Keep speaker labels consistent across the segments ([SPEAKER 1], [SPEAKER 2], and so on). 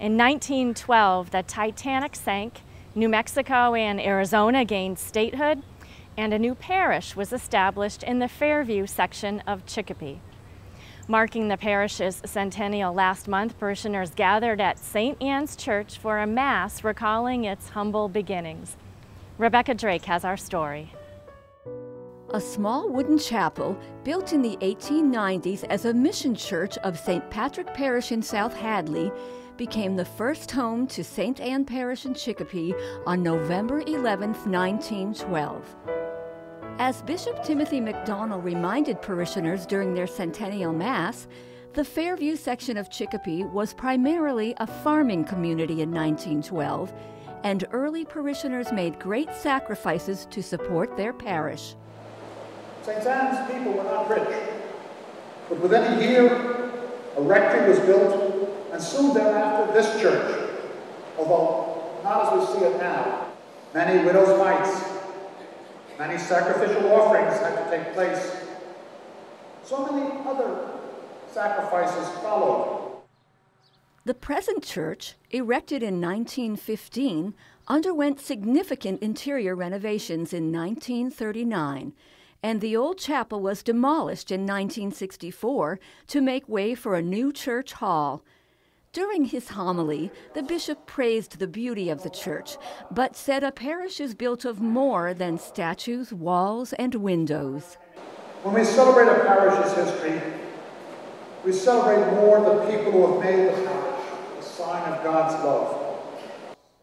[SPEAKER 1] In 1912, the Titanic sank, New Mexico and Arizona gained statehood, and a new parish was established in the Fairview section of Chicopee. Marking the parish's centennial last month, parishioners gathered at St. Anne's Church for a Mass recalling its humble beginnings. Rebecca Drake has our story.
[SPEAKER 2] A small wooden chapel built in the 1890s as a mission church of St. Patrick Parish in South Hadley became the first home to St. Anne Parish in Chicopee on November 11, 1912. As Bishop Timothy McDonald reminded parishioners during their centennial Mass, the Fairview section of Chicopee was primarily a farming community in 1912, and early parishioners made great sacrifices to support their parish.
[SPEAKER 3] St. Anne's people were not rich, but within a year, a rectory was built, and soon thereafter this church, although not as we see it now. Many widows' mites, many sacrificial offerings had to take place. So many other sacrifices followed.
[SPEAKER 2] The present church, erected in 1915, underwent significant interior renovations in 1939, and the old chapel was demolished in 1964 to make way for a new church hall. During his homily, the bishop praised the beauty of the church, but said a parish is built of more than statues, walls, and windows.
[SPEAKER 3] When we celebrate a parish's history, we celebrate more the people who have made the parish a sign of God's love.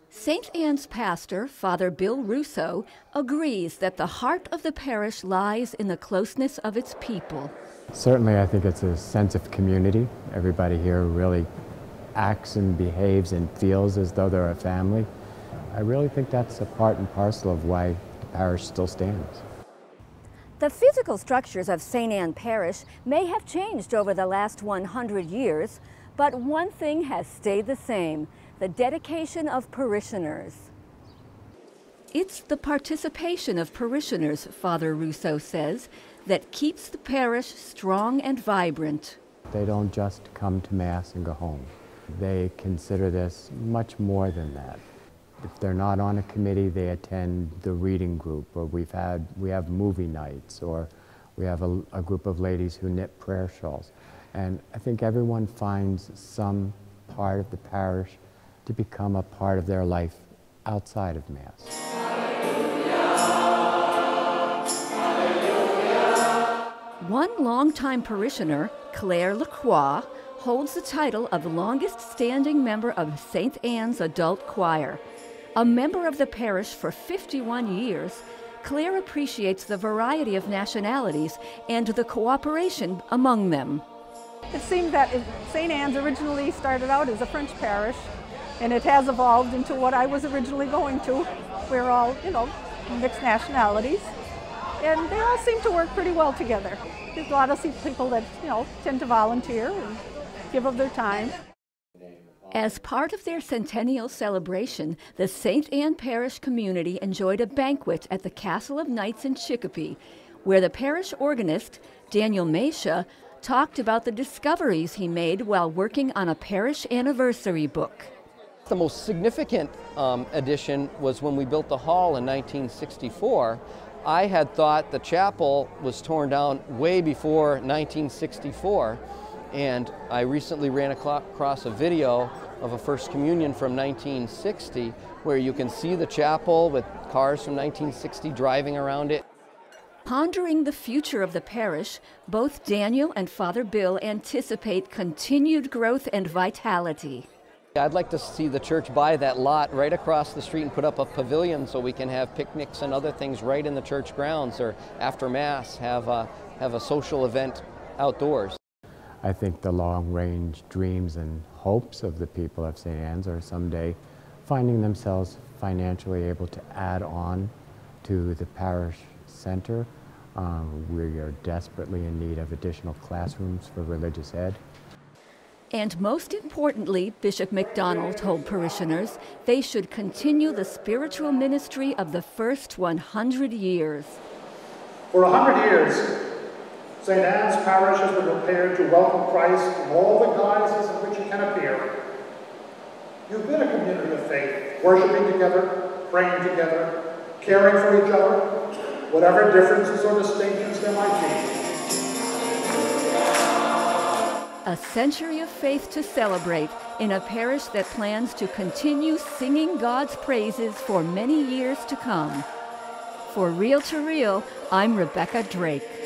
[SPEAKER 2] St. Anne's pastor, Father Bill Russo, agrees that the heart of the parish lies in the closeness of its people.
[SPEAKER 4] Certainly, I think it's a sense of community. Everybody here really acts and behaves and feels as though they're a family. I really think that's a part and parcel of why the parish still stands.
[SPEAKER 2] The physical structures of St. Anne Parish may have changed over the last 100 years, but one thing has stayed the same: the dedication of parishioners. It's the participation of parishioners, Father Russo says, that keeps the parish strong and vibrant.
[SPEAKER 4] They don't just come to Mass and go home. They consider this much more than that. If they're not on a committee, they attend the reading group, or we have movie nights, or we have a group of ladies who knit prayer shawls. And I think everyone finds some part of the parish to become a part of their life outside of Mass.
[SPEAKER 2] One longtime parishioner, Claire Lacroix, holds the title of longest-standing member of St. Anne's Adult Choir. A member of the parish for 51 years, Claire appreciates the variety of nationalities and the cooperation among them.
[SPEAKER 5] It seemed that St. Anne's originally started out as a French parish, and it has evolved into what I was originally going to. We're all, mixed nationalities, and they all seem to work pretty well together. There's a lot of people that, tend to volunteer and give of their time.
[SPEAKER 2] As part of their centennial celebration, the St. Anne Parish community enjoyed a banquet at the Castle of Knights in Chicopee, where the parish organist, Daniel Mesha, talked about the discoveries he made while working on a parish anniversary book.
[SPEAKER 6] The most significant addition was when we built the hall in 1964. I had thought the chapel was torn down way before 1964, and I recently ran across a video of a First Communion from 1960 where you can see the chapel with cars from 1960 driving around it.
[SPEAKER 2] Pondering the future of the parish, both Daniel and Father Bill anticipate continued growth and vitality.
[SPEAKER 6] I'd like to see the church buy that lot right across the street and put up a pavilion so we can have picnics and other things right in the church grounds, or after Mass have a social event outdoors.
[SPEAKER 4] I think the long-range dreams and hopes of the people of St. Anne's are someday finding themselves financially able to add on to the parish center. We are desperately in need of additional classrooms for religious ed.
[SPEAKER 2] And most importantly, Bishop McDonald told parishioners they should continue the spiritual ministry of the first 100 years.
[SPEAKER 3] For 100 years, St. Anne's Parish has been prepared to welcome Christ in all the guises in which he can appear. You've been a community of faith, worshiping together, praying together, caring for each other, whatever differences or distinctions there might be.
[SPEAKER 2] A century of faith to celebrate in a parish that plans to continue singing God's praises for many years to come. For Reel to Reel, I'm Rebecca Drake.